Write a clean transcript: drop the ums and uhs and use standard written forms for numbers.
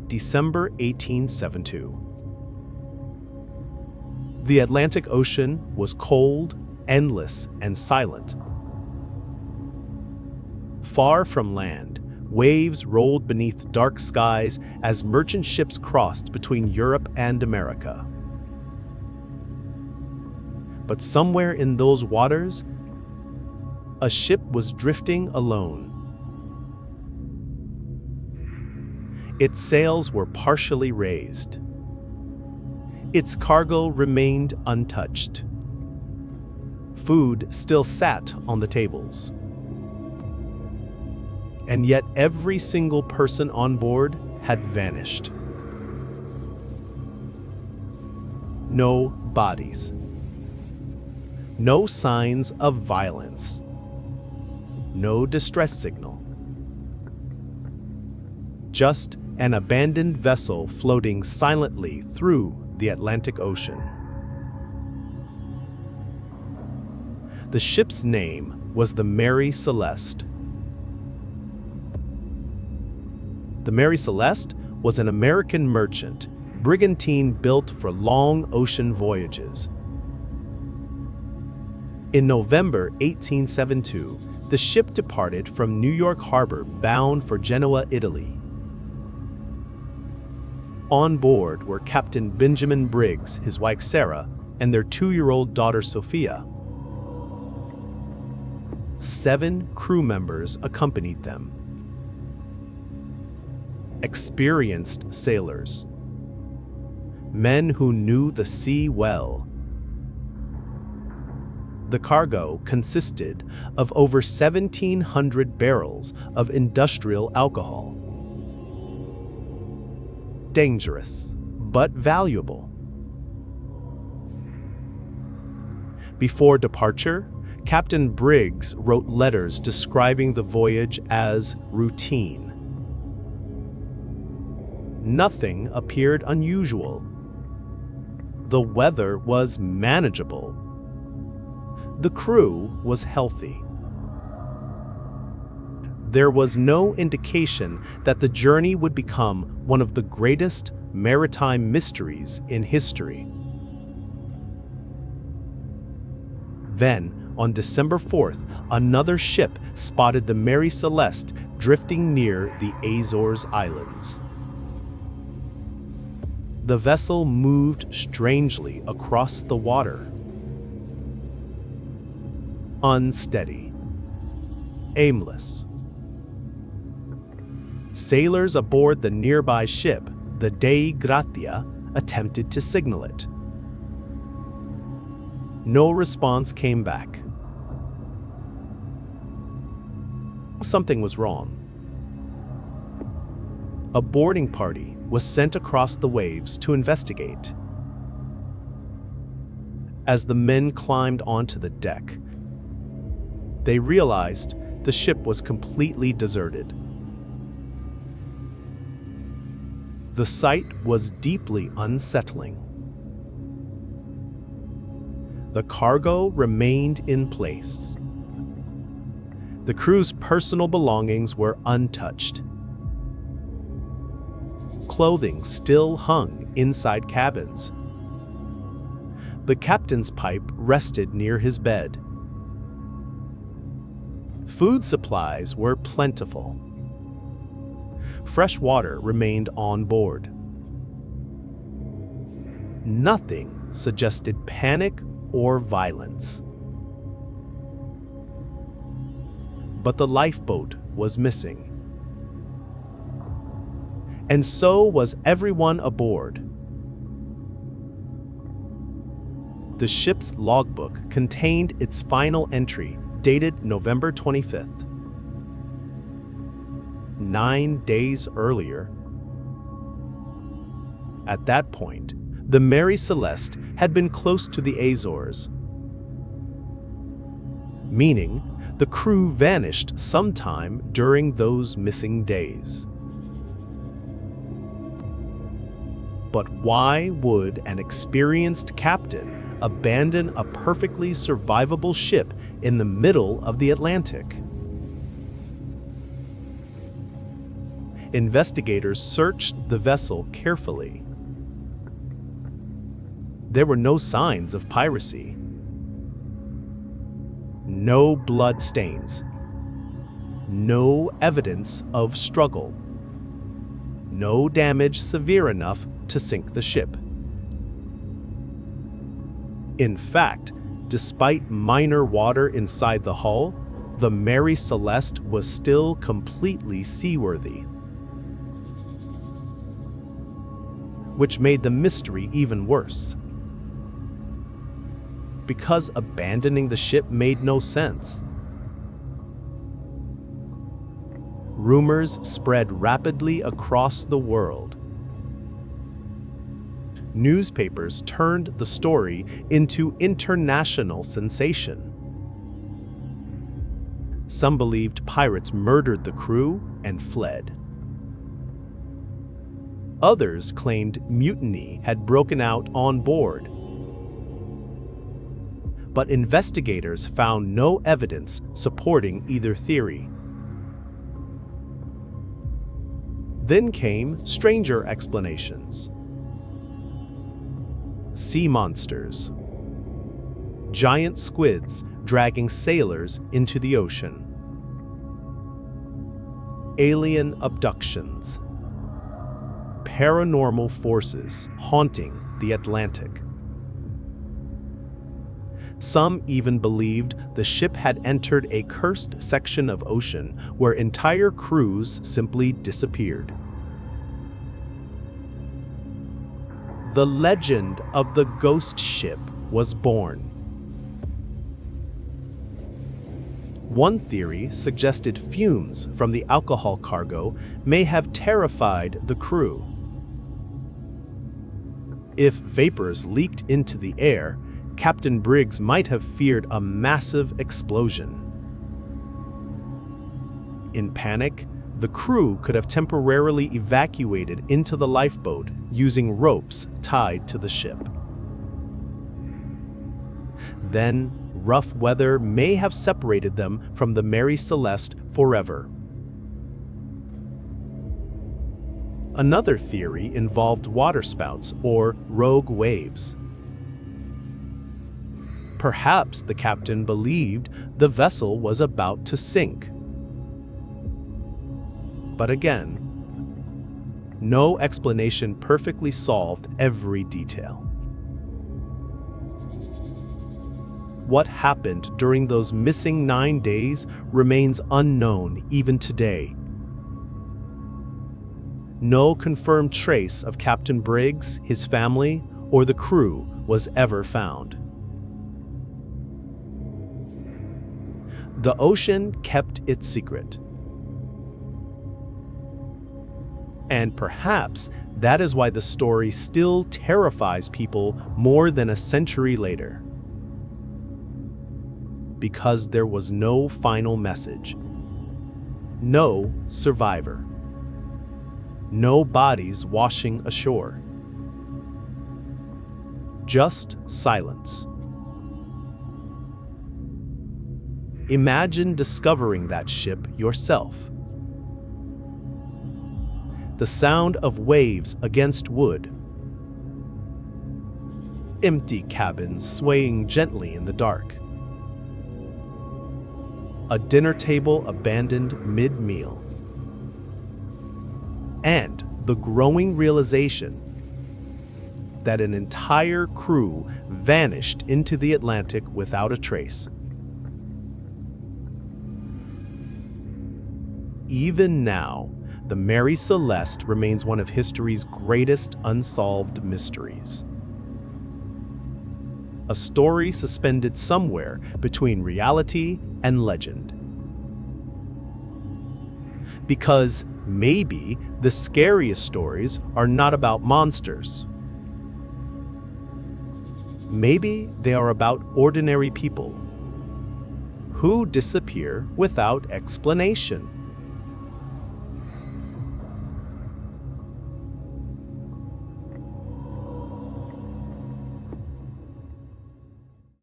December 1872. The Atlantic Ocean was cold, endless, and silent. Far from land, waves rolled beneath dark skies as merchant ships crossed between Europe and America. But somewhere in those waters, a ship was drifting alone. Its sails were partially raised. Its cargo remained untouched. Food still sat on the tables. And yet every single person on board had vanished. No bodies. No signs of violence. No distress signal. Just an abandoned vessel floating silently through the Atlantic Ocean. The ship's name was the Mary Celeste. The Mary Celeste was an American merchant brigantine built for long ocean voyages. In November 1872, the ship departed from New York Harbor bound for Genoa, Italy. On board were Captain Benjamin Briggs, his wife Sarah, and their 2-year-old daughter Sophia. 7 crew members accompanied them. Experienced sailors. Men who knew the sea well. The cargo consisted of over 1,700 barrels of industrial alcohol. Dangerous, but valuable. Before departure, Captain Briggs wrote letters describing the voyage as routine. Nothing appeared unusual. The weather was manageable. The crew was healthy. There was no indication that the journey would become one of the greatest maritime mysteries in history. Then, on December 4th, another ship spotted the Mary Celeste drifting near the Azores Islands. The vessel moved strangely across the water. Unsteady. Aimless. Sailors aboard the nearby ship, the Dei Gratia, attempted to signal it. No response came back. Something was wrong. A boarding party was sent across the waves to investigate. As the men climbed onto the deck, they realized the ship was completely deserted. The sight was deeply unsettling. The cargo remained in place. The crew's personal belongings were untouched. Clothing still hung inside cabins. The captain's pipe rested near his bed. Food supplies were plentiful. Fresh water remained on board. Nothing suggested panic or violence. But the lifeboat was missing. And so was everyone aboard. The ship's logbook contained its final entry, dated November 25th. 9 days earlier. At that point, the Mary Celeste had been close to the Azores, meaning the crew vanished sometime during those missing days. But why would an experienced captain abandon a perfectly survivable ship in the middle of the Atlantic? investigators searched the vessel carefully. There were no signs of piracy. No blood stains. No evidence of struggle. No damage severe enough to sink the ship. In fact, despite minor water inside the hull, the Mary Celeste was still completely seaworthy, which made the mystery even worse. Because abandoning the ship made no sense. Rumors spread rapidly across the world. Newspapers turned the story into international sensation. Some believed pirates murdered the crew and fled. Others claimed mutiny had broken out on board. But investigators found no evidence supporting either theory. Then came stranger explanations. Sea monsters. Giant squids dragging sailors into the ocean. Alien abductions. Paranormal forces haunting the Atlantic. Some even believed the ship had entered a cursed section of ocean where entire crews simply disappeared. The legend of the ghost ship was born. One theory suggested fumes from the alcohol cargo may have terrified the crew. If vapors leaked into the air, Captain Briggs might have feared a massive explosion. In panic, the crew could have temporarily evacuated into the lifeboat using ropes tied to the ship. Then, rough weather may have separated them from the Mary Celeste forever. Another theory involved waterspouts or rogue waves. Perhaps the captain believed the vessel was about to sink. But again, no explanation perfectly solved every detail. What happened during those missing 9 days remains unknown even today. No confirmed trace of Captain Briggs, his family, or the crew was ever found. The ocean kept its secret. And perhaps that is why the story still terrifies people more than a century later. Because there was no final message. No survivor. No bodies washing ashore. Just silence. Imagine discovering that ship yourself. The sound of waves against wood. Empty cabins swaying gently in the dark. A dinner table abandoned mid-meal. And the growing realization that an entire crew vanished into the Atlantic without a trace. Even now, the Mary Celeste remains one of history's greatest unsolved mysteries. A story suspended somewhere between reality and legend. Because maybe the scariest stories are not about monsters. Maybe they are about ordinary people who disappear without explanation.